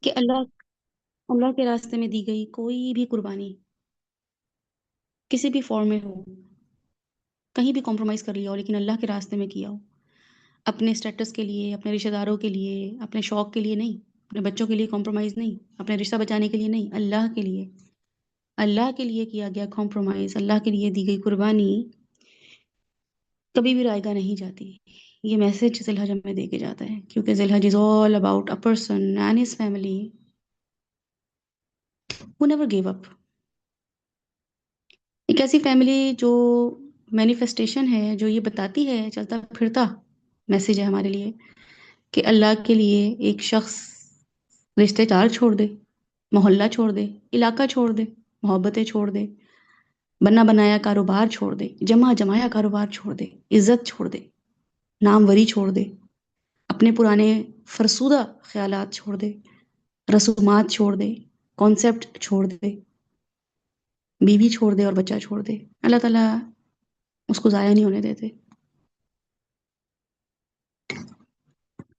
کہ اللہ اللہ کے راستے میں دی گئی کوئی بھی قربانی کسی بھی فارم میں ہو، کہیں بھی کمپرومائز کر لیا ہو لیکن اللہ کے راستے میں کیا ہو، اپنے اسٹیٹس کے لیے، اپنے رشتہ داروں کے لیے، اپنے شوق کے لیے نہیں، اپنے بچوں کے لیے کمپرومائز نہیں، اپنے رشتہ بچانے کے لیے نہیں، اللہ کے لیے، اللہ کے لیے کیا گیا کمپرومائز، اللہ کے لیے دی گئی قربانی کبھی بھی رائے گاہ نہیں جاتی۔ یہ میسج ذی الحج میں دے کے جاتا ہے، کیونکہ ذی الحج is all about a person and his family who never gave up۔ ایک ایسی فیملی جو مینیفیسٹیشن ہے، جو یہ بتاتی ہے، چلتا پھرتا میسج ہے ہمارے لیے کہ اللہ کے لیے ایک شخص رشتے دار چھوڑ دے، محلہ چھوڑ دے، علاقہ چھوڑ دے، محبتیں چھوڑ دے، بنا بنایا کاروبار چھوڑ دے، جمع جمایا کاروبار چھوڑ دے، عزت چھوڑ دے، ناموری چھوڑ دے، اپنے پرانے فرسودہ خیالات چھوڑ دے، رسومات چھوڑ دے، کانسیپٹ چھوڑ دے، بیوی چھوڑ دے اور بچہ چھوڑ دے، اللہ تعالیٰ اس کو ضائع نہیں ہونے دیتے۔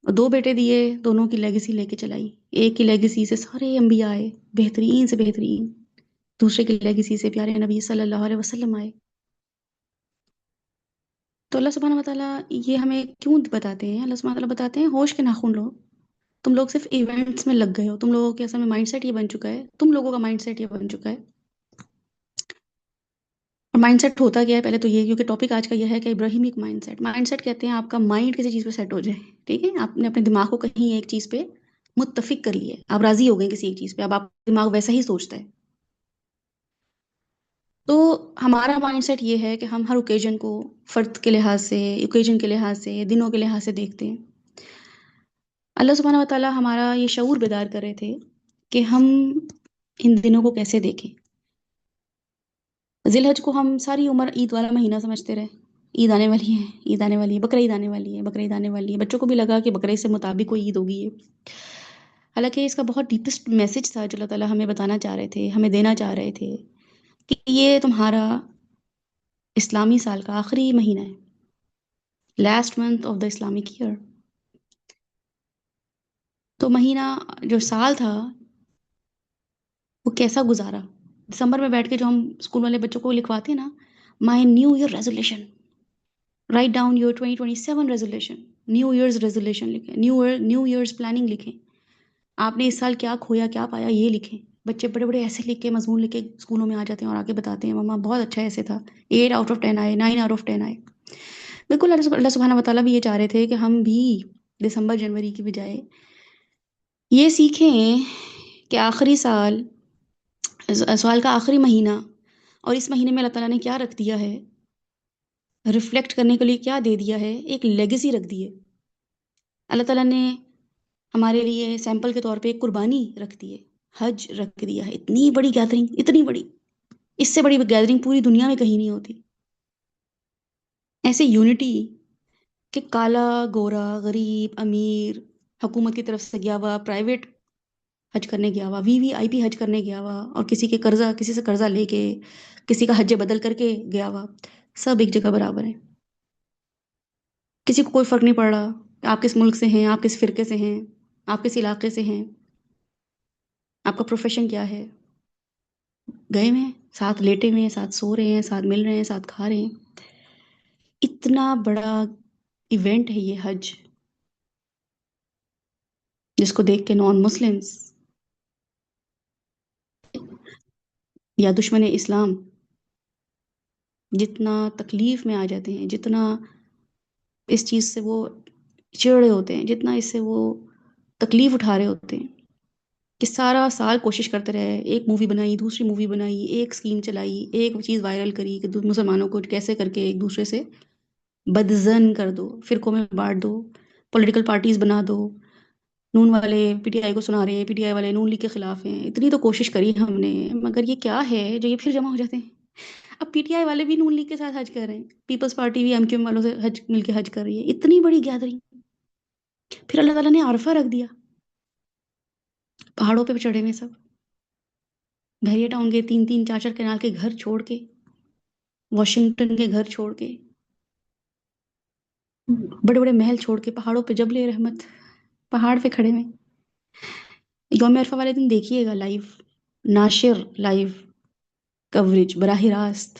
دو بیٹے دیے، دونوں کی لیگیسی لے کے چلائی، ایک کی لیگیسی سے سارے انبیاء آئے، بہترین سے بہترین، دوسرے کی لیگیسی سے پیارے نبی صلی اللہ علیہ وسلم آئے۔ تو اللہ سبحانہ وتعالیٰ یہ ہمیں کیوں بتاتے ہیں؟ اللہ سبحانہ وتعالیٰ بتاتے ہیں ہوش کے ناخن لو، تم لوگ صرف ایونٹس میں لگ گئے ہو، تم لوگوں کے اصل میں مائنڈ سیٹ یہ بن چکا ہے، تم لوگوں کا مائنڈ سیٹ یہ بن چکا ہے۔ اور مائنڈ سیٹ ہوتا کیا ہے؟ پہلے تو یہ، کیونکہ ٹاپک آج کا یہ ہے کہ Abrahamic mindset, mindset کہتے ہیں آپ کا مائنڈ کسی چیز پہ سیٹ ہو جائے، ٹھیک ہے، آپ نے اپنے دماغ کو کہیں ایک چیز پہ متفق کر لیے، آپ راضی ہو گئے کسی ایک چیز پہ، اب آپ کا دماغ ویسا ہی سوچتا ہے۔ تو ہمارا مائنڈ سیٹ یہ ہے کہ ہم ہر اوکیجن کو فرد کے لحاظ سے، اوکیجن کے لحاظ سے، دنوں کے لحاظ سے دیکھتے ہیں۔ اللہ سبحانہ وتعالیٰ ہمارا یہ شعور بیدار کر رہے تھے کہ ہم ان دنوں کو کیسے دیکھیں۔ ذی الحج کو ہم ساری عمر عید والا مہینہ سمجھتے رہے، عید آنے والی ہے، عید آنے والی ہے، بقرعید آنے والی ہے، بقرعید آنے والی ہے، بچوں کو بھی لگا کہ بقرعید سے مطابق کوئی عید ہوگی ہے۔ حالانکہ اس کا بہت ڈیپسٹ میسج تھا جو اللہ تعالیٰ ہمیں بتانا چاہ رہے تھے، ہمیں دینا چاہ رہے تھے، کہ یہ تمہارا اسلامی سال کا آخری مہینہ ہے، last month of the Islamic year. تو مہینہ، جو سال تھا، وہ کیسا گزارا؟ دسمبر میں بیٹھ کے جو ہم اسکول والے بچوں کو لکھواتے ہیں نا، my new year resolution, write down your 2027 resolution, new year's resolution لکھیں، نیو ایئرز پلاننگ لکھیں، آپ نے اس سال کیا کھویا کیا پایا یہ لکھیں۔ بچے بڑے بڑے ایسے لکھ کے، مضمون لکھ کے اسکولوں میں آ جاتے ہیں اور آگے بتاتے ہیں مما بہت اچھا ایسے تھا، 8 آؤٹ آف 10 آئے، 9 آؤٹ آف 10 آئے۔ بالکل اللہ سبحانہ وتعالیٰ بھی یہ چاہ رہے تھے کہ ہم بھی دسمبر جنوری کی بجائے یہ سیکھیں کہ آخری سال کا آخری مہینہ، اور اس مہینے میں اللہ تعالیٰ نے کیا رکھ دیا ہے، ریفلیکٹ کرنے کے لیے کیا دے دیا ہے، ایک لیگیسی رکھ دی ہے۔ اللہ تعالیٰ نے ہمارے لیے سیمپل کے طور پہ ایک قربانی رکھ دی ہے، حج رکھ دیا ہے، اتنی بڑی گیدرنگ، اتنی بڑی، اس سے بڑی گیدرنگ پوری دنیا میں کہیں نہیں ہوتی۔ ایسے یونٹی کہ کالا گورا، غریب امیر، حکومت کی طرف سے گیا ہوا، پرائیویٹ حج کرنے گیا ہوا، وی وی آئی پی حج کرنے گیا ہوا، اور کسی سے قرضہ لے کے، کسی کا حج بدل کر کے گیا ہوا، سب ایک جگہ برابر ہیں، کسی کو کوئی فرق نہیں پڑ رہا کہ آپ کس ملک سے ہیں، آپ کس فرقے سے ہیں، آپ کس علاقے سے ہیں، آپ کا پروفیشن کیا ہے، گئے ہوئے ہیں، ساتھ لیٹے ہوئے ہیں، ساتھ سو رہے ہیں، ساتھ مل رہے ہیں، ساتھ کھا رہے ہیں۔ اتنا بڑا ایونٹ ہے یہ حج، جس کو دیکھ کے نان مسلمز یا دشمن اسلام جتنا تکلیف میں آ جاتے ہیں، جتنا اس چیز سے وہ چڑ رہے ہوتے ہیں، جتنا اس سے وہ تکلیف اٹھا رہے ہوتے ہیں، کہ سارا سال کوشش کرتے رہے، ایک مووی بنائی، دوسری مووی بنائی، ایک اسکیم چلائی، ایک چیز وائرل کری کہ مسلمانوں کو کیسے کر کے ایک دوسرے سے بدزن کر دو، فرقوں میں بانٹ دو، پولیٹیکل پارٹیز بنا دو، نون والے پی ٹی آئی کو سنا رہے ہیں، پی ٹی آئی والے نون لیگ کے خلاف ہیں، اتنی تو کوشش کری ہم نے، مگر یہ کیا ہے جو یہ پھر جمع ہو جاتے ہیں۔ اب پی ٹی آئی والے بھی نون لیگ کے ساتھ حج کر رہے ہیں، پیپلز پارٹی بھی ایم کیو ایم والوں سے حج مل کے حج کر رہی ہے، اتنی بڑی گیدرنگ۔ پھر اللہ تعالیٰ نے عرفہ رکھ دیا، پہاڑوں پہ چڑھے ہوئے سب، بحریہ ٹاؤن کے 3 3 4 4 کنال کے گھر چھوڑ کے، واشنگٹن کے گھر چھوڑ کے، بڑے بڑے محل چھوڑ کے، پہاڑوں پہ جبل رحمت، پہاڑ پہ کھڑے ہوئے، یوم عرفہ والے دن دیکھیے گا لائیو ناشر، لائیو کوریج براہ راست.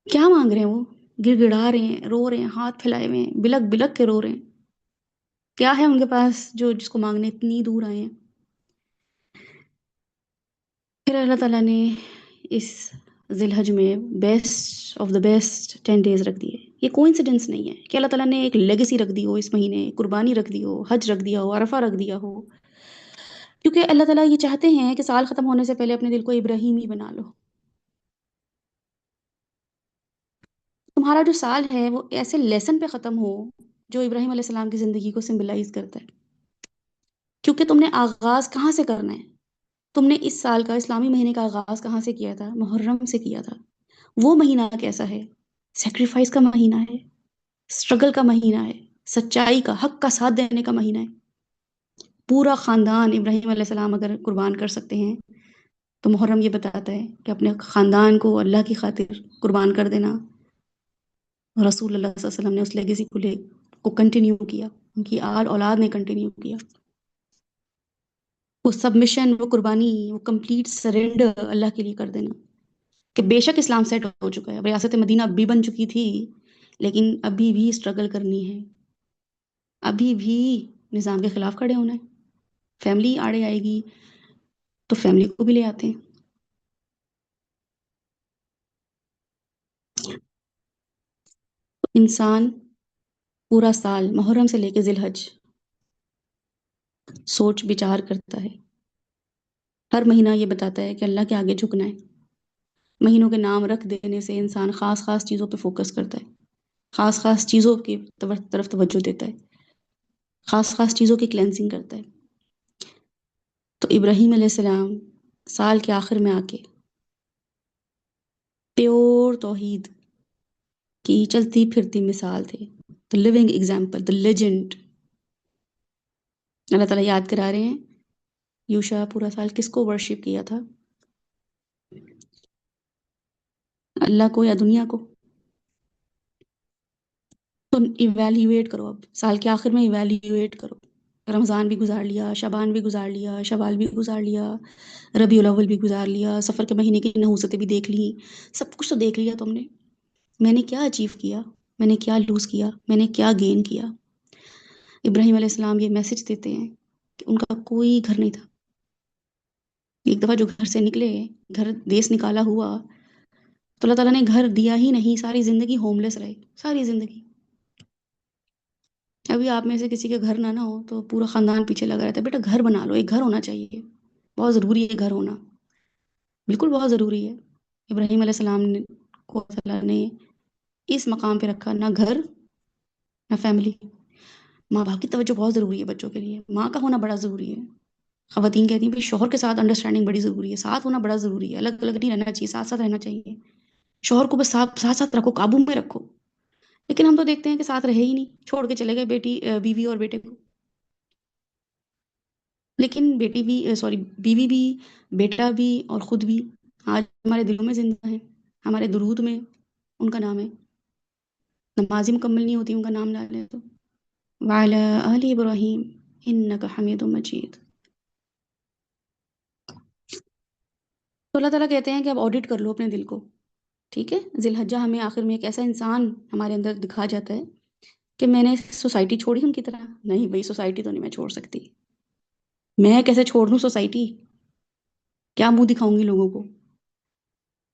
کیا مانگ رہے ہیں وہ؟ گڑ گڑا رہے ہیں، رو رہے ہیں، ہاتھ پھیلائے ہوئے ہیں، بلک بلک کے رو رہے ہیں. کیا ہے ان کے پاس جو جس کو مانگنے اتنی دور آئے ہیں؟ پھر اللہ تعالیٰ نے اس ذی الحج میں best of the best 10 days رکھ دیے. یہ کوئنسیڈنس نہیں ہے کہ اللہ تعالیٰ نے ایک لیگیسی رکھ دی ہو اس مہینے، قربانی رکھ دی ہو، حج رکھ دیا ہو، عرفہ رکھ دیا ہو. کیونکہ اللہ تعالیٰ یہ چاہتے ہیں کہ سال ختم ہونے سے پہلے اپنے دل کو ابراہیمی بنا لو. تمہارا جو سال ہے وہ ایسے لیسن پہ ختم ہو جو ابراہیم علیہ السلام کی زندگی کو سمبلائز کرتا ہے. کیونکہ تم نے آغاز کہاں سے کرنا ہے؟ تم نے اس سال کا اسلامی مہینے کا آغاز کہاں سے کیا تھا؟ محرم سے کیا تھا. وہ مہینہ کیسا ہے؟ سیکریفائس کا مہینہ ہے، اسٹرگل کا مہینہ ہے، سچائی کا، حق کا ساتھ دینے کا مہینہ ہے. پورا خاندان ابراہیم علیہ السلام اگر قربان کر سکتے ہیں تو محرم یہ بتاتا ہے کہ اپنے خاندان کو اللہ کی خاطر قربان کر دینا. رسول اللہ صلی اللہ علیہ وسلم نے اس لیگیسی کو کنٹینیو کیا، ان کی آل اولاد نے کنٹینیو کیا. وہ سبمیشن، وہ قربانی، وہ کمپلیٹ سرنڈر اللہ کے لیے کر دینا. کہ بے شک اسلام سیٹ ہو چکا ہے، اب ریاست مدینہ اب بھی بن چکی تھی، لیکن ابھی بھی اسٹرگل کرنی ہے، ابھی بھی نظام کے خلاف کھڑے ہونا ہے. فیملی آڑے آئے گی تو فیملی کو بھی لے آتے ہیں. انسان پورا سال محرم سے لے کے ذی الحج سوچ بچار کرتا ہے. ہر مہینہ یہ بتاتا ہے کہ اللہ کے آگے جھکنا ہے. مہینوں کے نام رکھ دینے سے انسان خاص خاص چیزوں پہ فوکس کرتا ہے، خاص خاص چیزوں کی طرف توجہ دیتا ہے، خاص خاص چیزوں کی کلینزنگ کرتا ہے. تو ابراہیم علیہ السلام سال کے آخر میں آ کے پیور توحید کی چلتی پھرتی مثال تھے. the living example, the legend. اللہ تعالیٰ یاد کرا رہے ہیں یوشا پورا سال کس کو ورشپ کیا تھا؟ اللہ کو یا دنیا کو؟ تو ایویلیویٹ کرو، اب سال کے آخر میں ایویلیویٹ کرو. رمضان بھی گزار لیا، شعبان بھی گزار لیا، شوال بھی گزار لیا، ربیع الاول بھی گزار لیا، سفر کے مہینے کی نحوستیں بھی دیکھ لی، سب کچھ تو دیکھ لیا تم نے. میں نے کیا اچیو کیا؟ میں نے کیا لوز کیا؟ میں نے کیا گین کیا؟ ابراہیم علیہ السلام یہ میسج دیتے ہیں کہ ان کا کوئی گھر نہیں تھا. ایک دفعہ جو گھر سے نکلے، گھر دیس نکالا ہوا تو اللہ تعالیٰ نے گھر دیا ہی نہیں، ساری زندگی ہوم لیس رہے، ساری زندگی. ابھی آپ میں سے کسی کے گھر نہ ہو تو پورا خاندان پیچھے لگا رہتا ہے، بیٹا گھر بنا لو، ایک گھر ہونا چاہیے، بہت ضروری ہے گھر ہونا، بالکل بہت ضروری ہے. ابراہیم علیہ السلام کو اللہ نے اس مقام پہ رکھا، نہ گھر نہ فیملی. ماں باپ کی توجہ بہت ضروری ہے بچوں کے لیے، ماں کا ہونا بڑا ضروری ہے. خواتین کہتی ہیں بھی شوہر کے ساتھ انڈرسٹینڈنگ بڑی ضروری ہے، ساتھ ہونا بڑا ضروری ہے، الگ الگ نہیں رہنا چاہیے، ساتھ ساتھ رہنا چاہیے. شوہر کو بس ساتھ ساتھ ساتھ رکھو، قابو میں رکھو. لیکن ہم تو دیکھتے ہیں کہ ساتھ رہے ہی نہیں، چھوڑ کے چلے گئے بیٹی بیوی اور بیٹے کو. لیکن بیٹی بھی سوری بیوی بھی، بیٹا بھی اور خود بھی آج ہمارے دلوں میں زندہ ہیں، ہمارے درود میں ان کا نام ہے. نمازی مکمل نہیں ہوتی ان کا نام نہ لیں تو. وعلی آل ابراہیم انک حمید مجید. تو اللہ تعالیٰ کہتے ہیں کہ اب آڈٹ کر لو اپنے دل کو. ٹھیک ہے، ذی الحجہ ہمیں آخر میں ایک ایسا انسان ہمارے اندر دکھا جاتا ہے کہ میں نے سوسائٹی چھوڑی ان کی طرح. نہیں بھائی، سوسائٹی تو نہیں میں چھوڑ سکتی. میں کیسے چھوڑ دوں سوسائٹی؟ کیا منہ دکھاؤں گی لوگوں کو؟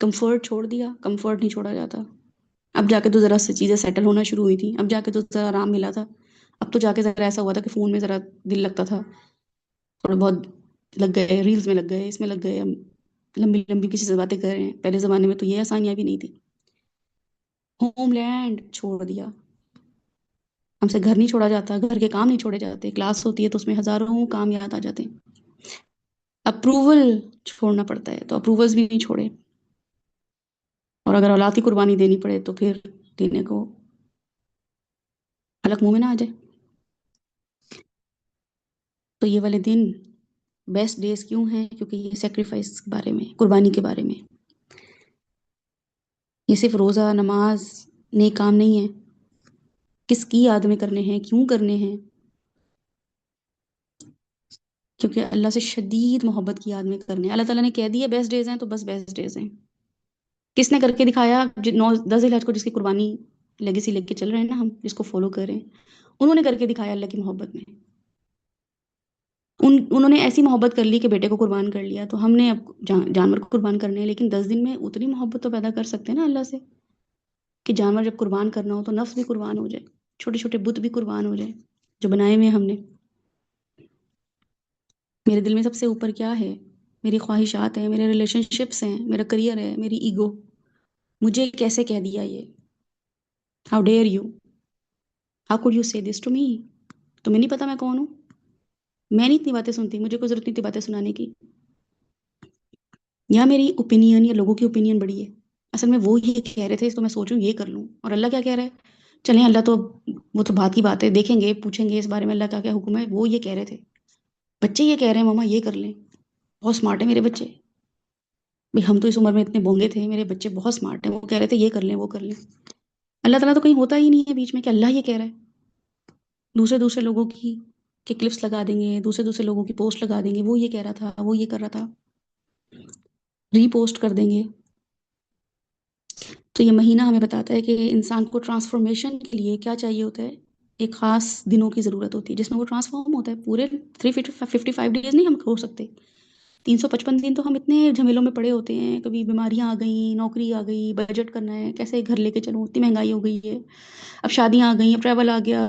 کمفرٹ چھوڑ دیا؟ کمفرٹ نہیں چھوڑا جاتا. اب جا کے تو ذرا سی چیزیں سیٹل ہونا شروع ہوئی تھی، اب جا کے تو ذرا آرام ملا تھا. اب تو جا کے ذرا ایسا ہوا تھا کہ فون میں ذرا دل لگتا تھا، تھوڑا بہت لگ گئے، ریلز میں لگ گئے، اس میں لگ گئے، ہم لمبی لمبی کسی سے باتیں کر رہے ہیں. پہلے زمانے میں تو یہ آسانیاں بھی نہیں تھی. ہوم لینڈ چھوڑ دیا. ہم سے گھر نہیں چھوڑا جاتا، گھر کے کام نہیں چھوڑے جاتے. کلاس ہوتی ہے تو اس میں ہزاروں کام یاد آ جاتے ہیں. اپروول چھوڑنا پڑتا ہے تو اپروولز بھی نہیں چھوڑے. اور اگر اولاد کی قربانی دینی پڑے تو پھر دینے کو حلق منہ میں نہ آ جائے. تو یہ والے دن بیسٹ ڈیز کیوں ہیں؟ کیونکہ یہ سیکریفائس کے بارے میں، قربانی کے بارے میں. یہ صرف روزہ، نماز، نیک کام نہیں ہے. کس کی یاد میں کرنے ہیں، کیوں کرنے ہیں. کیونکہ اللہ سے شدید محبت کی آدمی کرنے اللہ تعالیٰ نے کہہ دیا بیسٹ ڈیز ہیں تو بس بیسٹ ڈیز ہیں. کس نے کر کے دکھایا؟ 10 ذی الحج کو جس کی قربانی لیگیسی لے کے چل رہے ہیں نا ہم، جس کو فالو کر رہے ہیں، انہوں نے کر کے دکھایا اللہ کی محبت میں. انہوں نے ایسی محبت کر لی کہ بیٹے کو قربان کر لیا. تو ہم نے اب جانور کو قربان کرنے ہیں، لیکن 10 دن میں اتنی محبت تو پیدا کر سکتے ہیں نا اللہ سے، کہ جانور جب قربان کرنا ہو تو نفس بھی قربان ہو جائے، چھوٹے چھوٹے بت بھی قربان ہو جائے جو بنائے ہوئے ہم نے. میرے دل میں سب سے اوپر کیا ہے؟ میری خواہشات ہیں، میرے ریلیشن شپس ہیں، میرا کریئر ہے، میری ایگو. مجھے کیسے کہہ دیا یہ؟ How dare you, how could you سے دس ٹو می؟ تمہیں نہیں پتا میں کون ہوں؟ میں نہیں اتنی باتیں سنتی، مجھے کوئی ضرورت نہیں تھی باتیں سنانے کی. یا میری اوپینین یا لوگوں کی اوپینین بڑی ہے؟ اصل میں وہ یہ کہہ رہے تھے تو میں سوچوں یہ کر لوں. اور اللہ کیا کہہ رہا ہے؟ چلیں اللہ تو، وہ تو بات کی بات ہے، دیکھیں گے پوچھیں گے اس بارے میں اللہ کا کیا حکم ہے. وہ یہ کہہ رہے تھے، بچے یہ کہہ رہے ہیں ماما یہ کر لیں. بہت سمارٹ ہے میرے بچے بھئی، ہم تو اس عمر میں اتنے بونگے تھے، میرے بچے بہت سمارٹ ہیں، وہ کہہ رہے تھے یہ کر لیں وہ کر لیں. اللہ تعالیٰ تو کہیں ہوتا ہی نہیں ہے بیچ میں کہ اللہ یہ کہہ رہا ہے. دوسرے دوسرے لوگوں کی کے کلپس لگا دیں گے، دوسرے دوسرے لوگوں کی پوسٹ لگا دیں گے، وہ یہ کہہ رہا تھا، وہ یہ کر رہا تھا، ری پوسٹ کر دیں گے. تو یہ مہینہ ہمیں بتاتا ہے کہ انسان کو ٹرانسفارمیشن کے لیے کیا چاہیے ہوتا ہے؟ ایک خاص دنوں کی ضرورت ہوتی ہے جس میں وہ ٹرانسفارم ہوتا ہے. پورے 355 ڈیز نہیں ہم ہو سکتے. 355 دن تو ہم اتنے جھمیلوں میں پڑے ہوتے ہیں، کبھی بیماریاں آ گئیں، نوکری آ گئی، بجٹ کرنا ہے، کیسے گھر لے کے چلوں، اتنی مہنگائی ہو گئی ہے، اب شادیاں آ گئیں، اب ٹریول آ گیا،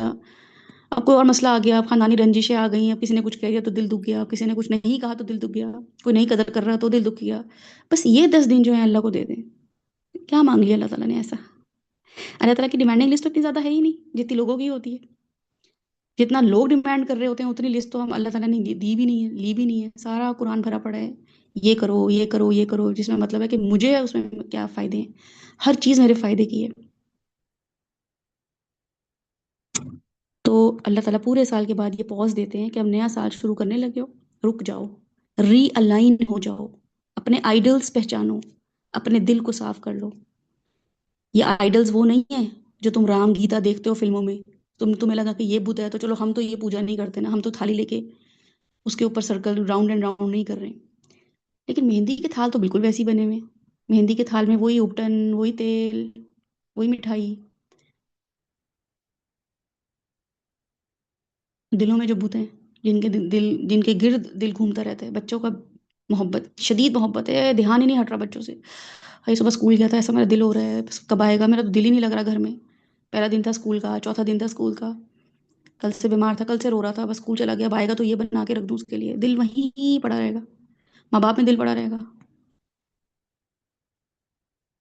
اب کوئی اور مسئلہ آ گیا، اب خاندانی رنجشیں آ گئیں، اب کسی نے کچھ کہہ دیا تو دل دکھ گیا، کسی نے کچھ نہیں کہا تو دل دکھ گیا، کوئی نہیں قدر کر رہا تو دل دکھ گیا. بس یہ 10 دن جو ہیں اللہ کو دے دیں. کیا مانگ لیا اللہ تعالیٰ نے ایسا؟ اللہ تعالیٰ کی ڈیمانڈنگ لسٹ اتنی زیادہ ہے ہی نہیں جتنی لوگوں کی ہوتی ہے. جتنا لوگ ڈیمانڈ کر رہے ہوتے ہیں اتنی لسٹ تو ہم اللہ تعالیٰ نے دی بھی نہیں ہے، لی بھی نہیں ہے. سارا قرآن بھرا پڑا ہے یہ کرو یہ کرو یہ کرو، جس میں مطلب ہے کہ مجھے اس میں کیا فائدے ہیں. ہر چیز میرے فائدے کی ہے. تو اللہ تعالیٰ پورے سال کے بعد یہ پوز دیتے ہیں کہ اب نیا سال شروع کرنے لگے ہو، رک جاؤ، ری الائن ہو جاؤ، اپنے آئیڈلز پہچانو، اپنے دل کو صاف کر لو. یہ آئیڈلز وہ نہیں ہیں جو تم رام گیتا دیکھتے ہو فلموں میں. تمہیں لگا کہ یہ بت ہے تو چلو ہم تو یہ پوجا نہیں کرتے نا، ہم تو تھالی لے کے اس کے اوپر سرکل راؤنڈ اینڈ راؤنڈ نہیں کر رہے ہیں. لیکن مہندی کے تھال تو بالکل ویسے ہی بنے ہوئے ہیں. مہندی کے تھال میں وہی اپٹن، وہی تیل، وہی مٹھائی. دلوں میں جو بت ہیں، جن کے گرد دل گھومتا رہتا ہے، بچوں کا محبت، شدید محبت ہے، دھیان ہی نہیں ہٹ رہا بچوں سے. بھائی صبح اسکول گیا تھا، ایسا میرا دل ہو رہا ہے بس کب آئے گا، میرا تو دل ہی نہیں لگ رہا گھر میں. پہلا دن تھا اسکول کا، چوتھا دن تھا اسکول کا، کل سے بیمار تھا، کل سے رو رہا تھا، بس اسکول چلا گیا، اب آئے گا تو یہ بنا کے رکھ دوں اس کے لیے. دل وہیں پڑا رہے گا، ماں باپ میں دل پڑا رہے گا،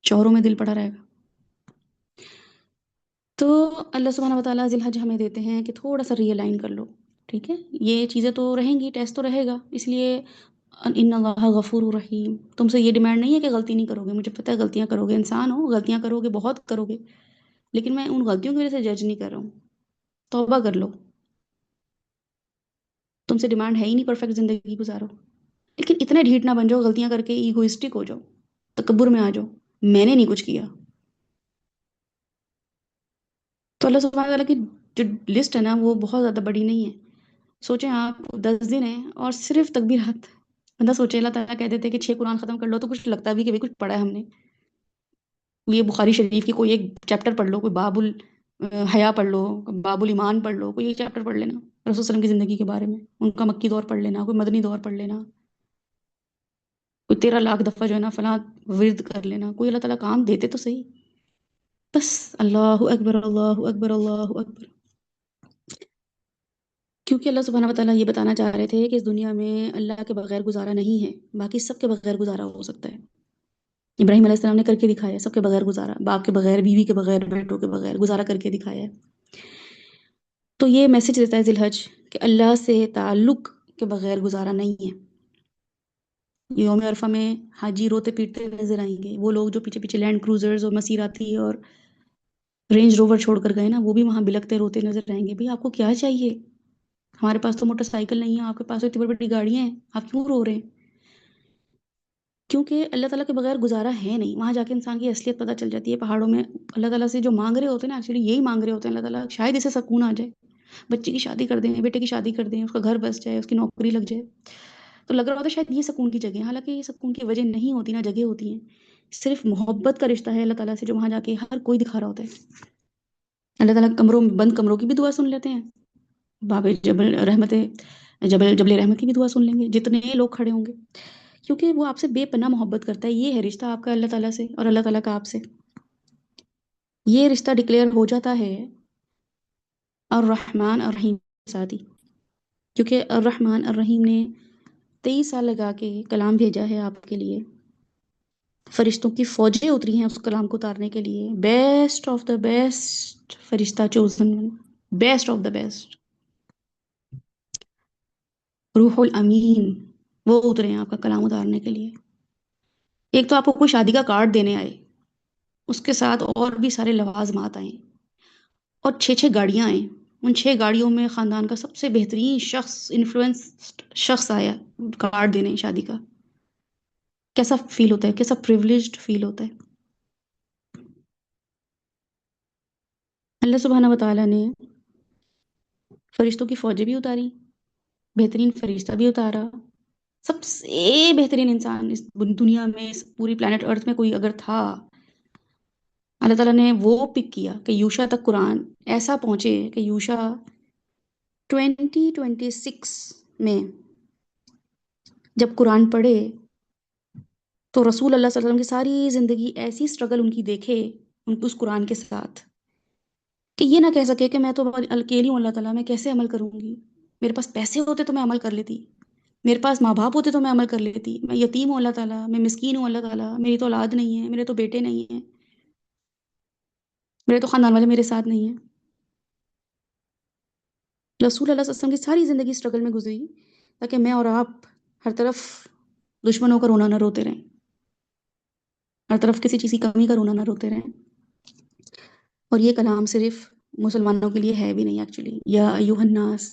شوہروں میں دل پڑا رہے گا. تو اللہ سبحانہ وتعالیٰ ذی الحج ہمیں دیتے ہیں کہ تھوڑا سا ری الائن کر لو. ٹھیک ہے، یہ چیزیں تو رہیں گی، ٹیسٹ تو رہے گا، اس لیے ان اللہ غفور رحیم. تم سے یہ ڈیمانڈ نہیں ہے کہ غلطی نہیں کرو گے، مجھے پتہ ہے غلطیاں کرو گے، انسان ہو، غلطیاں کرو گے، بہت کرو گے، لیکن میں ان غلطیوں کی وجہ سے جج نہیں کر رہا ہوں. توبہ کر لو. تم سے ڈیمانڈ ہے ہی نہیں پرفیکٹ زندگی گزارو، لیکن اتنے ڈھیٹ نہ بن جاؤ غلطیاں کر کے ایگوئسٹک ہو جاؤ، تکبر میں آ جاؤ، میں نے نہیں کچھ کیا. تو اللہ سبحانہ تعالیٰ کی جو لسٹ ہے نا وہ بہت زیادہ بڑی نہیں ہے. سوچیں آپ 10 دن ہیں اور صرف تکبیرات. بندہ سوچے اللہ تعالیٰ کہہ دیتے کہ 6 قرآن ختم کر لو تو کچھ لگتا بھی کہ کچھ پڑھا ہے ہم نے. یہ بخاری شریف کی کوئی ایک چیپٹر پڑھ لو، کوئی باب الحیا پڑھ لو، باب الایمان پڑھ لو، کوئی ایک چیپٹر پڑھ لینا رسول صلی اللہ علیہ وسلم کی زندگی کے بارے میں. ان کا مکی دور پڑھ لینا، کوئی مدنی دور پڑھ لینا، کوئی 13 لاکھ دفعہ جو ہے نا فلاں ورد کر لینا. کوئی اللہ تعالیٰ کام دیتے تو صحیح. بس اللہ اکبر اللہ اکبر اللہ اکبر. کیونکہ اللہ سبحانہ وتعالیٰ یہ بتانا چاہ رہے تھے کہ اس دنیا میں اللہ کے بغیر گزارا نہیں ہے، باقی سب کے بغیر گزارا ہو سکتا ہے. ابراہیم علیہ السلام نے کر کے دکھایا، سب کے بغیر گزارا، باپ کے بغیر، بیوی کے بغیر، بیٹوں کے بغیر گزارا کر کے دکھایا ہے. تو یہ میسج دیتا ہے ذی الحج کہ اللہ سے تعلق کے بغیر گزارا نہیں ہے. یوم عرفہ میں حاجی روتے پیٹتے نظر آئیں گے، وہ لوگ جو پیچھے پیچھے لینڈ کروزرز اور مسیراتی اور رینج روور چھوڑ کر گئے نا، وہ بھی وہاں بلکتے روتے نظر آئیں گے. بھئی آپ کو کیا چاہیے؟ ہمارے پاس تو موٹر سائیکل نہیں ہے، آپ کے پاس تو اتنی بڑی بڑی گاڑیاں ہیں، آپ کیوں رو رہے ہیں؟ کیونکہ اللہ تعالیٰ کے بغیر گزارا ہے نہیں. وہاں جا کے انسان کی اصلیت پتہ چل جاتی ہے. پہاڑوں میں اللہ تعالیٰ سے جو مانگ رہے ہوتے ہیں نا، ایکچولی یہی مانگ رہے ہوتے ہیں اللہ تعالیٰ، شاید اسے سکون آ جائے. بچے کی شادی کر دیں، بیٹے کی شادی کر دیں، اس کا گھر بس جائے، اس کی نوکری لگ جائے، تو لگ رہا ہوتا ہے شاید یہ سکون کی جگہ ہے، حالانکہ یہ سکون کی وجہ نہیں ہوتی، نہ جگہ ہوتی ہیں، صرف محبت کا رشتہ ہے اللہ تعالیٰ سے جو وہاں جا کے ہر کوئی دکھا رہا ہوتا ہے۔ اللہ تعالیٰ کمروں میں بند کمروں کی بھی دعا سن لیتے ہیں، باب جبل رحمت، جبل رحمت کی بھی دعا سن لیں گے جتنے لوگ کھڑے ہوں گے، کیونکہ وہ آپ سے بے پناہ محبت کرتا ہے۔ یہ ہے رشتہ آپ کا اللہ تعالیٰ سے، اور اللہ تعالیٰ کا آپ سے، یہ رشتہ ڈکلیئر ہو جاتا ہے الرحمن الرحیم کے ساتھ ہی، کیونکہ الرحمن الرحیم نے 23 سال لگا کے کلام بھیجا ہے آپ کے لیے، فرشتوں کی فوجیں اتری ہیں اس کلام کو اتارنے کے لیے، بیسٹ آف دا بیسٹ فرشتہ chosen, best of the best, روح الامین وہ اترے ہیں آپ کا کلام اتارنے کے لیے۔ ایک تو آپ کو کوئی شادی کا کارڈ دینے آئے، اس کے ساتھ اور بھی سارے لوازمات آئیں، اور 6 گاڑیاں آئیں، ان 6 گاڑیوں میں خاندان کا سب سے بہترین شخص، انفلوئنسڈ شخص آیا کارڈ دینے شادی کا، کیسا فیل ہوتا ہے، کیسا پریولیجڈ فیل ہوتا ہے۔ اللہ سبحانہ و تعالیٰ نے فرشتوں کی فوجیں بھی اتاری، بہترین فرشتہ بھی اتارا، سب سے بہترین انسان اس دنیا میں، اس پوری پلانٹ ارتھ میں کوئی اگر تھا، اللہ تعالیٰ نے وہ پک کیا کہ یوشا تک قرآن ایسا پہنچے کہ یوشا 2026 میں جب قرآن پڑھے تو رسول اللہ صلی اللہ علیہ وسلم کی ساری زندگی ایسی اسٹرگل ان کی دیکھے ان کو اس قرآن کے ساتھ، کہ یہ نہ کہہ سکے کہ میں تو اکیلی ہوں، اللہ تعالیٰ میں کیسے عمل کروں گی، میرے پاس پیسے ہوتے تو میں عمل کر لیتی، میرے پاس ماں باپ ہوتے تو میں عمل کر لیتی، میں یتیم ہوں اللہ تعالیٰ، میں مسکین ہوں اللہ تعالیٰ، میری تو اولاد نہیں ہے، میرے تو بیٹے نہیں ہیں، میرے تو خاندان والے میرے ساتھ نہیں ہیں۔ رسول اللہ صلی اللہ علیہ وسلم کی ساری زندگی اسٹرگل میں گزری تاکہ میں اور آپ ہر طرف دشمنوں کا رونا نہ روتے رہیں، ہر طرف کسی چیز کی کمی کا رونا نہ روتے رہیں۔ اور یہ کلام صرف مسلمانوں کے لیے ہے بھی نہیں، ایکچولی یا ایوہ الناس،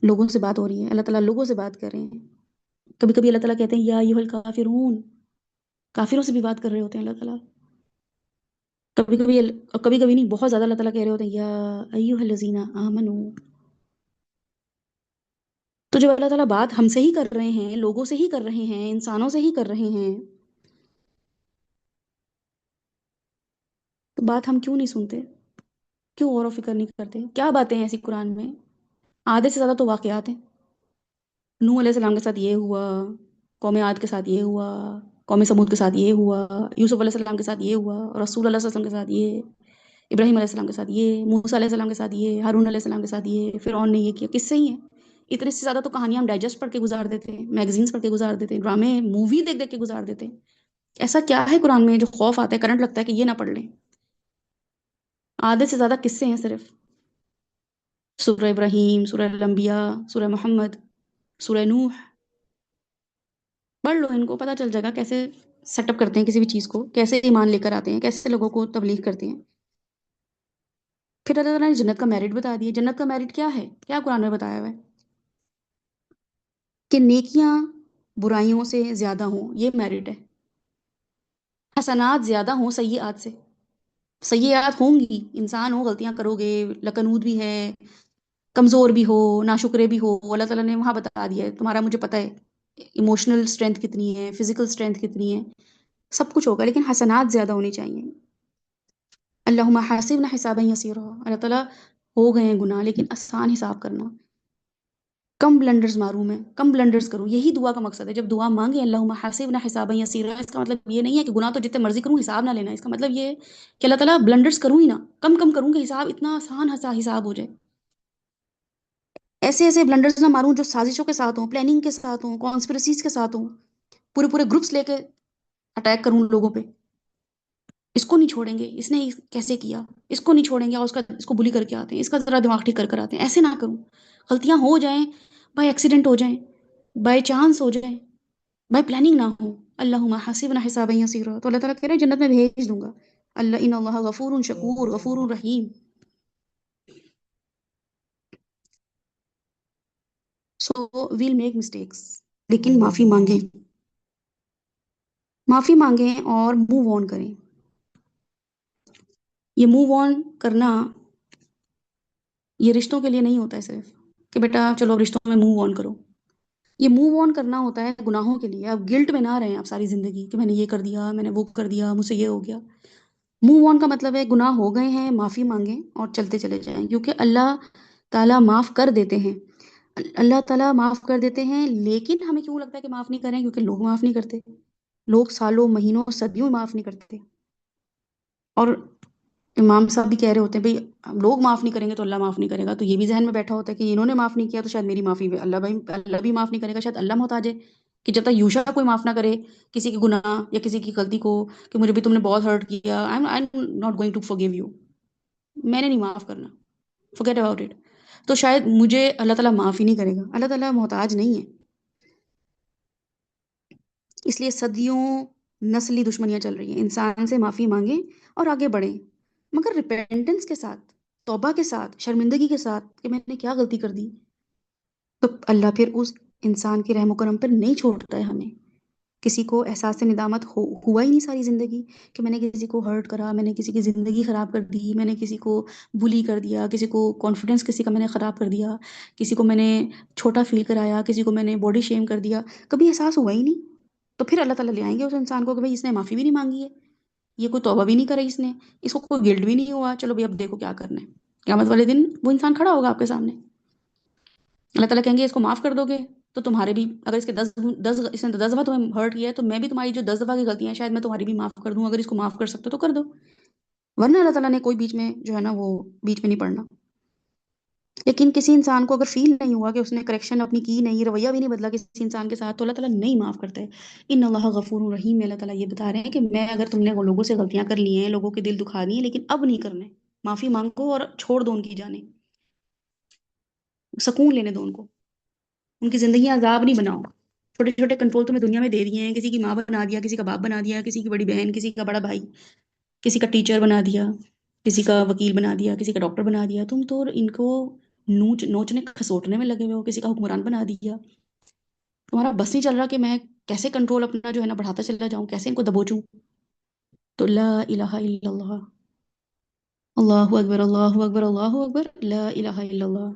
لوگوں سے بات ہو رہی ہے، اللہ تعالیٰ لوگوں سے بات کر رہے ہیں۔ کبھی کبھی اللہ تعالیٰ کہتے ہیں یا ایوہ الکافرون، کافروں سے بھی بات کر رہے ہوتے ہیں اللہ تعالیٰ، کبھی کبھی، کبھی کبھی نہیں، بہت زیادہ اللہ تعالیٰ کہہ رہے ہوتے ہیں یا ایوہ الذین آمنو۔ تو جب اللہ تعالیٰ بات ہم سے ہی کر رہے ہیں، لوگوں سے ہی کر رہے ہیں، انسانوں سے ہی کر رہے ہیں، تو بات ہم کیوں نہیں سنتے، کیوں غور و فکر نہیں کرتے؟ کیا باتیں ہیں ایسی قرآن میں؟ آدھے سے زیادہ تو واقعات ہیں، نوح علیہ السلام کے ساتھ یہ ہوا، قوم عاد کے ساتھ یہ ہوا، قوم سمود کے ساتھ یہ ہوا، یوسف علیہ السلام کے ساتھ یہ ہوا، رسول اللہ صلی اللہ علیہ وسلم کے ساتھ یہ، ابراہیم علیہ السلام کے ساتھ یہ، موسیٰ علیہ السلام کے ساتھ یہ، ہارون علیہ السلام کے ساتھ یہ، فرعون نے یہ کیا، کس سے ہی ہیں؟ اتنے سے زیادہ تو کہانیاں ہم ڈائجسٹ پڑھ کے گزار دیتے ہیں، میگزینس پڑھ کے گزار دیتے ہیں، ڈرامے مووی دیکھ دیکھ کے گزار دیتے ہیں۔ ایسا کیا ہے قرآن میں جو خوف آتا ہے، کرنٹ لگتا ہے کہ یہ نہ پڑھ لیں؟ آدھے سے زیادہ قصے ہیں صرف، سورہ ابراہیم، سورہ الانبیاء، سورہ محمد، سورہ نوح، پڑھ لو ان کو، پتہ چل جائے گا کیسے سیٹ اپ کرتے ہیں کسی بھی چیز کو، کیسے ایمان لے کر آتے ہیں، کیسے لوگوں کو تبلیغ کرتے ہیں۔ پھر اللہ تعالیٰ نے جنت کا میرٹ بتا دیا۔ جنت کا میرٹ کیا ہے؟ کیا قرآن میں بتایا ہوا ہے؟ کہ نیکیاں برائیوں سے زیادہ ہوں، یہ میرٹ ہے، حسنات زیادہ ہوں سیئات سے۔ سیئات ہوں گی، انسان ہو، غلطیاں کرو گے، لکنود بھی ہے، کمزور بھی ہو، ناشکرے بھی ہو، اللہ تعالیٰ نے وہاں بتا دیا ہے تمہارا مجھے پتہ ہے ایموشنل اسٹرینتھ کتنی ہے، فزیکل اسٹرینتھ کتنی ہے، سب کچھ ہوگا، لیکن حسنات زیادہ ہونی چاہیے۔ اللہم حاسبنا حسابا یسیرا، اللہ تعالیٰ ہو گئے ہیں گناہ لیکن آسان حساب کرنا، کم بلنڈرز ماروں میں، کم بلنڈرز کروں، یہی دعا کا مقصد ہے۔ جب دعا مانگے اللہم حاسبنا حسابا یسیرا، اس کا مطلب یہ نہیں ہے کہ گناہ تو جتنے مرضی کروں حساب نہ لینا، اس کا مطلب یہ ہے کہ اللہ تعالیٰ بلنڈرز کروں ہی نہ، کم کم کروں کہ حساب اتنا آسان حساب ہو جائے، ایسے ایسے بلنڈرز نہ ماروں جو سازشوں کے ساتھ ہوں، پلاننگ کے ساتھ ہوں، کانسپریسیز کے ساتھ ہوں، پورے پورے گروپس لے کے اٹیک کروں لوگوں پہ، اس کو نہیں چھوڑیں گے، اس نے کیسے کیا، اس کو نہیں چھوڑیں گے، اور اس کو بلی کر کے آتے ہیں، اس کا ذرا دماغ ٹھیک کر کر آتے ہیں، ایسے نہ کروں، غلطیاں ہو جائیں، بائی ایکسیڈنٹ ہو جائیں، بائی چانس ہو جائیں، بائی پلاننگ نہ ہو، اللہم حاسبنا حسابا یسیرا، تو اللہ تعالیٰ کہہ رہے ہیں جنت میں بھیج دوں گا، اللہ ان اللہ غفور شکور غفور رحیم۔ سو ویل میک مسٹیکس، لیکن معافی مانگیں، معافی مانگیں اور موو آن کریں۔ یہ موو آن کرنا یہ رشتوں کے لیے نہیں ہوتا ہے صرف کہ بیٹا چلو اب رشتوں میں موو آن کرو. یہ موو آن کرنا ہوتا ہے گناہوں کے لیے. اب گلٹ میں نہ رہیں آپ ساری زندگی کہ میں نے یہ کر دیا، میں نے وہ کر دیا، مجھ سے یہ ہو گیا. موو آن کا مطلب ہے گناہ ہو گئے ہیں، معافی مانگیں اور چلتے چلے جائیں، کیونکہ اللہ تعالیٰ معاف کر دیتے ہیں. اللہ تعالیٰ معاف کر دیتے ہیں، لیکن ہمیں کیوں لگتا ہے کہ معاف نہیں کریں؟ کیونکہ لوگ معاف نہیں کرتے. لوگ سالوں مہینوں صدیوں معاف نہیں کرتے. اور امام صاحب بھی کہہ رہے ہوتے ہیں بھئی ہم لوگ معاف نہیں کریں گے تو اللہ معاف نہیں کرے گا. تو یہ بھی ذہن میں بیٹھا ہوتا ہے کہ انہوں نے معاف نہیں کیا تو شاید میری معافی بھی اللہ بھی معاف نہیں کرے گا. شاید اللہ محتاج ہے کہ جب تک یوشا کوئی معاف نہ کرے کسی کے گناہ یا کسی کی غلطی کو کہ مجھے بھی تم نے بہت ہرٹ کیا، I am not going to forgive you، میں نے نہیں معاف کرنا، forget about it. تو شاید مجھے اللہ تعالیٰ معاف ہی نہیں کرے گا. اللہ تعالیٰ محتاج نہیں ہے. اس لیے صدیوں نسلی دشمنیاں چل رہی ہیں. انسان سے معافی مانگیں اور آگے بڑھیں، مگر ریپینٹنس کے ساتھ، توبہ کے ساتھ، شرمندگی کے ساتھ کہ میں نے کیا غلطی کر دی. تو اللہ پھر اس انسان کے رحم و کرم پر نہیں چھوڑتا ہے ہمیں. کسی کو احساس ندامت ہوا ہی نہیں ساری زندگی کہ میں نے کسی کو ہرٹ کرا، میں نے کسی کی زندگی خراب کر دی، میں نے کسی کو بلی کر دیا، کسی کو کانفیڈنس کسی کا میں نے خراب کر دیا، کسی کو میں نے چھوٹا فیل کرایا، کسی کو میں نے باڈی شیم کر دیا. کبھی احساس ہوا ہی نہیں. تو پھر اللہ تعالیٰ لے آئیں گے اس انسان کو کہ بھائی اس نے معافی بھی نہیں مانگی ہے، یہ کوئی توبہ بھی نہیں کری اس نے، اس کو کوئی گلٹ بھی نہیں ہوا، چلو بھائی اب دیکھو کیا کرنا ہے. قیامت والے دن وہ انسان کھڑا ہوگا آپ کے سامنے. اللہ تعالیٰ کہیں گے اس کو معاف کر دو گے تو تمہارے بھی اگر اس کے اس نے 10 دفعہ تمہیں ہرٹ کیا ہے تو میں بھی تمہاری جو 10 دفعہ کی غلطیاں ہیں شاید میں تمہاری بھی معاف کر دوں. اگر اس کو معاف کر سکتے ہو تو کر دو، ورنہ اللہ تعالیٰ نے کوئی بیچ میں جو ہے نا وہ بیچ میں نہیں پڑنا. لیکن کسی انسان کو اگر فیل نہیں ہوا کہ اس نے کریکشن اپنی کی نہیں، رویہ بھی نہیں بدلا کسی انسان کے ساتھ، تو اللہ تعالیٰ نہیں معاف کرتا ہے. ان اللہ غفور رحیم. اللہ تعالیٰ یہ بتا رہے ہیں کہ میں اگر تم نے وہ لوگوں سے غلطیاں کر لی ہیں، لوگوں کے دل دکھا دیے، لیکن اب نہیں کرنے، معافی مانگو اور چھوڑ دو ان کی جانیں، سکون لینے دو ان کو، ان کی زندگی عذاب نہیں بناؤ. چھوٹے چھوٹے کنٹرول تمہیں دنیا میں دے دیے ہیں، کسی کی ماں بنا دیا، کسی کا باپ بنا دیا، کسی کی بڑی بہن، کسی کا بڑا بھائی، کسی کا ٹیچر بنا دیا، کسی کا وکیل بنا دیا، کسی کا ڈاکٹر بنا دیا. تم تو ان کو نوچنے کھسوٹنے میں لگے ہوئے ہو. کسی کا حکمران بنا دیا. تمہارا بس نہیں چل رہا کہ میں کیسے کنٹرول اپنا جو ہے نا بڑھاتا چلا جاؤں، کیسے ان کو دبوچوں. تو لا الہ الا اللہ، اللہ اکبر، اللہ اکبر، اللہ اکبر، لا الہ الا اللہ.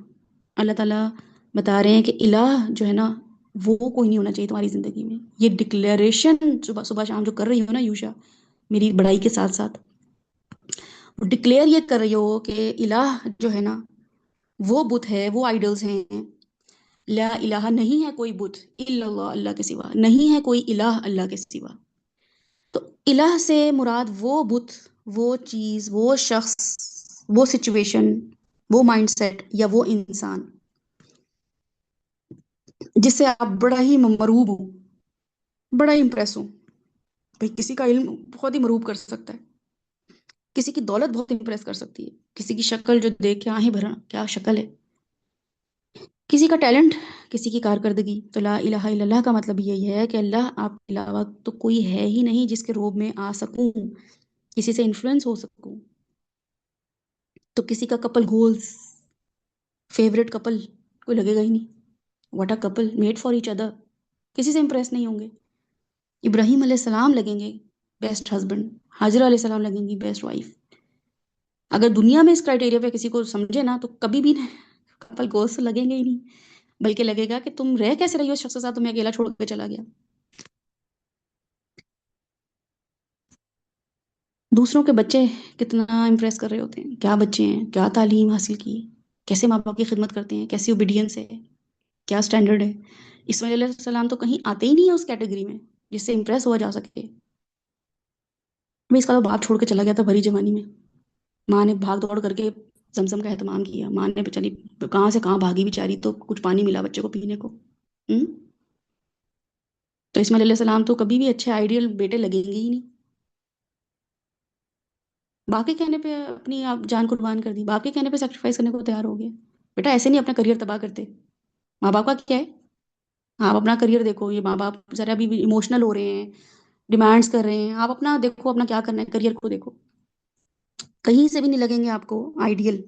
اللہ تعالیٰ بتا رہے ہیں کہ الہ جو ہے نا وہ کوئی نہیں ہونا چاہیے تمہاری زندگی میں. یہ ڈکلیریشن صبح صبح شام جو کر رہی ہو نا یوشا، میری بڑائی کے ساتھ ساتھ ڈکلیئر یہ کر رہی ہو کہ الہ جو ہے نا وہ بت ہے، وہ آئیڈلز ہیں. لا الہ نہیں ہے کوئی بت الا اللہ، اللہ کے سوا نہیں ہے کوئی الہ اللہ کے سوا. تو الہ سے مراد وہ بت، وہ چیز، وہ شخص، وہ سچویشن، وہ مائنڈ سیٹ یا وہ انسان جس سے آپ بڑا ہی مرعوب ہو، بڑا ہی امپریس ہو. بھئی کسی کا علم بہت ہی مرعوب کر سکتا ہے، کسی کی دولت بہت امپریس کر سکتی ہے، کسی کی شکل جو دیکھ کے آہیں بھرا کیا شکل ہے، کسی کا ٹیلنٹ، کسی کی کارکردگی. تو لا الہ الا اللہ کا مطلب یہی ہے کہ اللہ آپ کے علاوہ تو کوئی ہے ہی نہیں جس کے روب میں آ سکوں، کسی سے انفلوئنس ہو سکوں. تو کسی کا کپل گولز، فیوریٹ کپل کوئی لگے گا ہی نہیں. What a Kapil made for each other. کسی سے امپریس نہیں ہوں گے. ابراہیم علیہ السلام لگیں گے بیسٹ ہسبینڈ، حاجرہ علیہ السلام لگیں گی بیسٹ وائف. اگر دنیا میں اس کرائٹیریا پہ کسی کو سمجھے نا تو کبھی بھی کپل گولز تو لگیں گے ہی نہیں، بلکہ لگے گا کہ تم رہ کیسے رہی ہو اس شخص کے ساتھ، تمہیں اکیلا چھوڑ کے چلا گیا. دوسروں کے بچے کتنا امپریس کر رہے ہوتے ہیں، کیا بچے ہیں، کیا تعلیم حاصل کی، کیسے ماں باپ کی خدمت کرتے ہیں، کیسی اوبیڈینس ہے، کیا سٹینڈرڈ ہے. اسماعیل علیہ السلام تو کہیں آتے ہی نہیں ہیں اس کیٹیگری میں جس سے امپریس ہوا جا سکے. میں اس کا تو باپ چھوڑ کے چلا گیا تھا بھری جوانی میں. ماں نے بھاگ دوڑ کر کے زمزم کا اہتمام کیا، ماں نے چلی کہاں سے کہاں بھاگی بیچاری تو کچھ پانی ملا بچے کو پینے کو. ہم؟ تو اسماعیل علیہ السلام تو کبھی بھی اچھے آئیڈیل بیٹے لگیں گے ہی نہیں. باپ کے کہنے پہ اپنی آپ جان قربان کر دی، باپ کے کہنے پہ سیکریفائس کرنے کو تیار ہو گئے. بیٹا ایسے نہیں اپنا کریئر تباہ کرتے. ماں باپ کا کیا ہے، آپ اپنا کریئر دیکھو. یہ ماں باپ ذرا بھی ایموشنل ہو رہے ہیں، ڈیمانڈس کر رہے ہیں، آپ اپنا دیکھو، اپنا کیا کرنا ہے، کریئر کو دیکھو. کہیں سے بھی نہیں لگیں گے آپ کو آئیڈیل.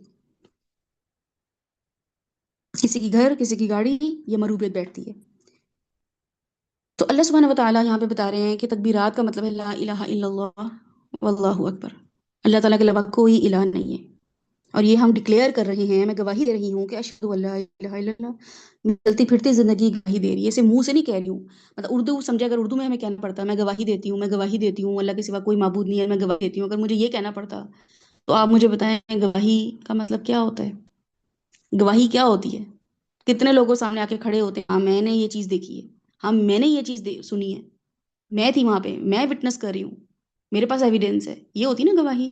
کسی کی گھر، کسی کی گاڑی، یہ مروبیت بیٹھتی ہے. تو اللہ سبحانہ و تعالیٰ یہاں پہ بتا رہے ہیں کہ تکبیرات کا مطلب ہے لا الہ الا اللہ واللہ اکبر. اللہ تعالیٰ کے علاوہ کوئی الہ نہیں ہے. اور یہ ہم ڈکلیئر کر رہے ہیں، میں گواہی دے رہی ہوں کہ اشہد ان لا الہ الا اللہ، میں چلتی پھرتی زندگی گواہی دے رہی ہے، اسے منہ سے نہیں کہہ رہی ہوں، مطلب اردو سمجھے، اگر اردو میں ہمیں کہنا پڑتا میں گواہی دیتی ہوں، میں گواہی دیتی ہوں اللہ کے سوا کوئی معبود نہیں ہے، میں گواہی دیتی ہوں، اگر مجھے یہ کہنا پڑتا تو آپ مجھے بتائیں گواہی کا مطلب کیا ہوتا ہے؟ گواہی کیا ہوتی ہے؟ کتنے لوگوں سامنے آ کے کھڑے ہوتے ہیں، ہاں میں نے یہ چیز دیکھی ہے، ہاں میں نے یہ چیز سنی ہے، میں تھی وہاں پہ، میں وٹنس کر رہی ہوں، میرے پاس ایویڈینس ہے، یہ ہوتی نا گواہی۔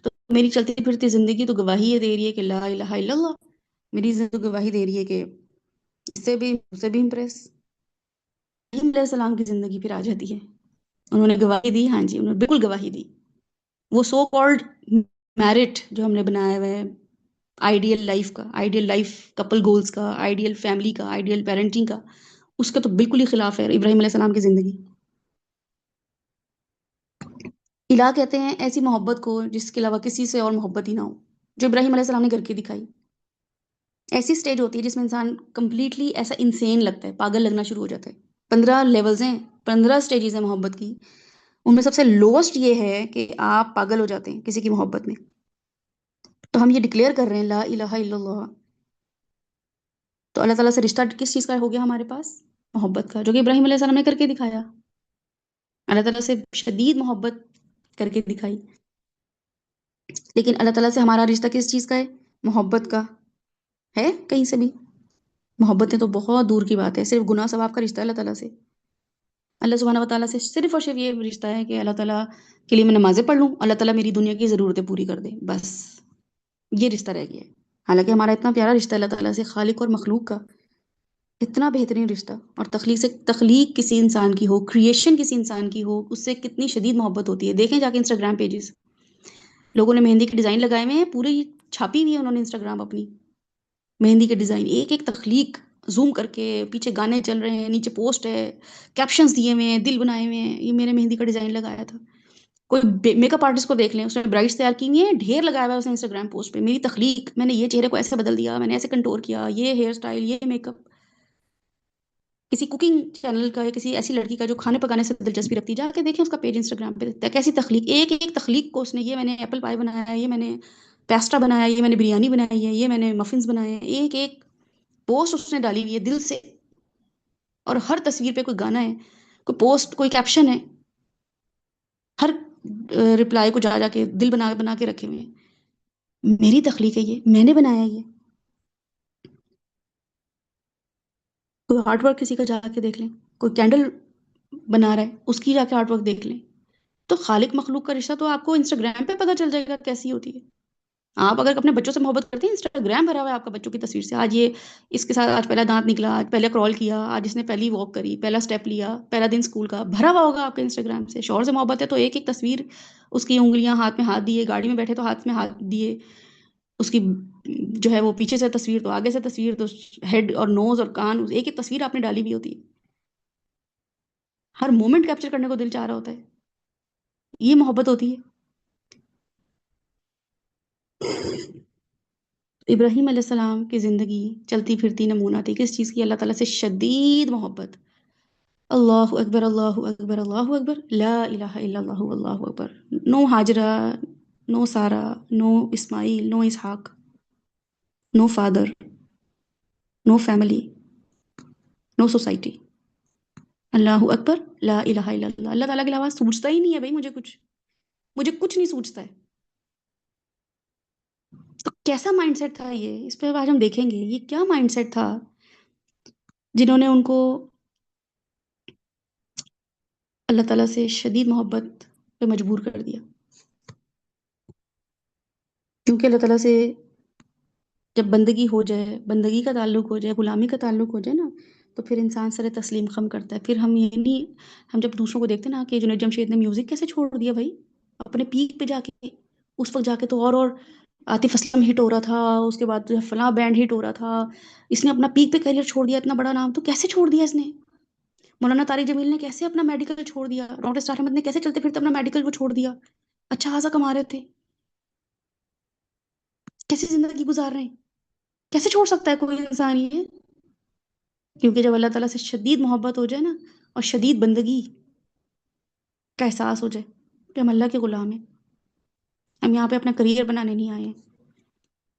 تو میری چلتی پھرتی زندگی تو گواہی یہ دے رہی ہے کہ لا الہ الا اللہ، میری زندگی گواہی دے رہی ہے کہ اس سے بھی امپریس ابراہیم علیہ السلام کی زندگی پھر آ جاتی ہے، انہوں نے گواہی دی، ہاں جی انہوں نے بالکل گواہی دی، وہ سو کالڈ میرٹ جو ہم نے بنایا ہوا ہے، آئیڈیل لائف کا، آئیڈیل لائف کپل گولز کا، آئیڈیل فیملی کا، آئیڈیل پیرنٹنگ کا، اس کا تو بالکل ہی خلاف ہے ابراہیم علیہ السلام کی زندگی۔ الہ کہتے ہیں ایسی محبت کو جس کے علاوہ کسی سے اور محبت ہی نہ ہو، جو ابراہیم علیہ السلام نے کر کے دکھائی۔ ایسی سٹیج ہوتی ہے جس میں انسان کمپلیٹلی ایسا انسین لگتا ہے، پاگل لگنا شروع ہو جاتا ہے۔ 15 لیولز ہیں، 15 سٹیجز ہیں محبت کی، ان میں سب سے لوسٹ یہ ہے کہ آپ پاگل ہو جاتے ہیں کسی کی محبت میں۔ تو ہم یہ ڈکلیئر کر رہے ہیں لا الہ الا اللہ، تو اللہ تعالیٰ سے رشتہ کس چیز کا ہو گیا ہمارے پاس؟ محبت کا، جو کہ ابراہیم علیہ السلام نے کر کے دکھایا، اللہ تعالیٰ سے شدید محبت کر کے دکھائی۔ لیکن اللہ تعالیٰ سے ہمارا رشتہ کس چیز کا ہے؟ محبت کا ہے کہیں سے بھی؟ محبتیں تو بہت دور کی بات ہے، صرف گناہ ثواب کا رشتہ ہے اللہ تعالیٰ سے۔ اللہ سبحانہ و تعالیٰ سے صرف اور صرف یہ رشتہ ہے کہ اللہ تعالیٰ کے لیے میں نمازیں پڑھ لوں، اللہ تعالیٰ میری دنیا کی ضرورتیں پوری کر دے، بس یہ رشتہ رہ گیا ہے۔ حالانکہ ہمارا اتنا پیارا رشتہ ہے اللہ تعالیٰ سے، خالق اور مخلوق کا اتنا بہترین رشتہ، اور تخلیق کسی انسان کی ہو، کریشن کسی انسان کی ہو، اس سے کتنی شدید محبت ہوتی ہے۔ دیکھیں جا کے انسٹاگرام پیجز، لوگوں نے مہندی کے ڈیزائن لگائے ہوئے ہیں، پوری چھاپی ہوئی ہے انہوں نے انسٹاگرام اپنی مہندی کے ڈیزائن، ایک ایک تخلیق زوم کر کے، پیچھے گانے چل رہے ہیں، نیچے پوسٹ ہے، کیپشنز دیے ہوئے ہیں، دل بنائے ہوئے ہیں، یہ میں نے مہندی کا ڈیزائن لگایا تھا۔ کوئی میک اپ آرٹسٹ کو دیکھ لیں، اس نے برائڈس تیار کی ہوئی ہیں، ڈھیر لگایا ہوا ہے اس نے انسٹاگرام پوسٹ پہ، میری تخلیق، میں نے یہ چہرے کو ایسے بدل دیا، میں نے ایسے کنٹور کیا، یہ ہیئر سٹائل، یہ میک اپ۔ کسی کوکنگ چینل کا یا کسی ایسی لڑکی کا جو کھانے پکانے سے دلچسپی رکھتی ہے، جا کے دیکھیں اس کا پیج انسٹاگرام پہ، کیسی تخلیق، ایک ایک تخلیق کو اس نے، یہ میں نے ایپل پائی بنایا ہے، یہ میں نے پیسٹا بنایا ہے، یہ میں نے بریانی بنائی ہے، یہ میں نے مفنز بنائے ہیں، ایک ایک پوسٹ اس نے ڈالی ہوئی ہے دل سے، اور ہر تصویر پہ کوئی گانا ہے، کوئی پوسٹ، کوئی کیپشن ہے، ہر رپلائی کو جا جا کے دل بنا بنا کے رکھے ہوئے ہیں۔ میری تخلیق ہے، یہ میں نے بنایا ہے۔ یہ کوئی آرٹ ورک کسی کا جا کے دیکھ لیں، کوئی کینڈل بنا رہا ہے اس کی جا کے آرٹ ورک دیکھ لیں۔ تو خالق مخلوق کا رشتہ تو آپ کو انسٹاگرام پہ پتہ چل جائے گا کیسی ہوتی ہے۔ آپ اگر اپنے بچوں سے محبت کرتے ہیں، انسٹاگرام بھرا ہوا ہے آپ کا بچوں کی تصویر سے، آج یہ اس کے ساتھ آج پہلا دانت نکلا، آج پہلے کرال کیا، آج اس نے پہلی واک کری، پہلا سٹیپ لیا، پہلا دن اسکول کا، بھرا ہوا ہوگا آپ کے انسٹاگرام سے۔ شوہر سے محبت ہے تو ایک ایک تصویر، اس کی انگلیاں ہاتھ میں ہاتھ دیے، گاڑی میں بیٹھے تو ہاتھ میں ہاتھ دیے، اس کی جو ہے وہ پیچھے سے تصویر تو آگے سے تصویر، تو ہیڈ اور نوز اور کان، ایک ایک تصویر آپ نے ڈالی ہوئی ہوتی ہے، ہر مومنٹ کیپچر کرنے کو دل چاہ رہا ہوتا ہے، یہ محبت ہوتی ہے۔ ابراہیم علیہ السلام کی زندگی چلتی پھرتی نمونہ تھی کس چیز کی؟ اللہ تعالیٰ سے شدید محبت۔ اللہ اکبر، اللہ اکبر، اللہ اکبر، لا الہ الا اللہ، اللہ اکبر۔ نو ہاجرہ، نو سارہ، نو اسماعیل، نو اسحاق، نو فادر، نو فیملی، نو سوسائٹی۔ اللہ اکبر، لا الہ الا اللہ۔ اللہ تعالیٰ کے علاوہ سوچتا ہی نہیں ہے بھائی، مجھے کچھ نہیں سوچتا ہے۔ تو کیسا مائنڈ سیٹ تھا یہ، اس پہ آج ہم دیکھیں گے یہ کیا مائنڈ سیٹ تھا جنہوں نے ان کو اللہ تعالیٰ سے شدید محبت پہ مجبور کر دیا۔ کیونکہ اللہ تعالیٰ سے جب بندگی ہو جائے، بندگی کا تعلق ہو جائے، غلامی کا تعلق ہو جائے نا، تو پھر انسان سر تسلیم خم کرتا ہے۔ پھر ہم یہ نہیں، ہم جب دوسروں کو دیکھتے ہیں نا کہ جنید جمشید نے میوزک کیسے چھوڑ دیا بھائی اپنے پیک پہ جا کے، اس وقت جا کے تو اور عاطف اسلم ہٹ ہو رہا تھا، اس کے بعد جو ہے فلاں بینڈ ہٹ ہو رہا تھا، اس نے اپنا پیک پہ کیریئر چھوڑ دیا، اتنا بڑا نام، تو کیسے چھوڑ دیا اس نے؟ مولانا طارق جمیل نے کیسے اپنا میڈیکل چھوڑ دیا؟ ڈاکٹر اسٹار احمد نے کیسے چلتے پھرتے اپنا میڈیکل کو چھوڑ دیا؟ اچھا خاصا کما رہے تھے، کیسے زندگی گزار رہے ہیں؟ کیسے چھوڑ سکتا ہے کوئی انسان یہ؟ کیونکہ جب اللہ تعالیٰ سے شدید محبت ہو جائے نا، اور شدید بندگی کا احساس ہو جائے کہ ہم اللہ کے غلام ہیں، ہم یہاں پہ اپنا کریئر بنانے نہیں آئے ہیں،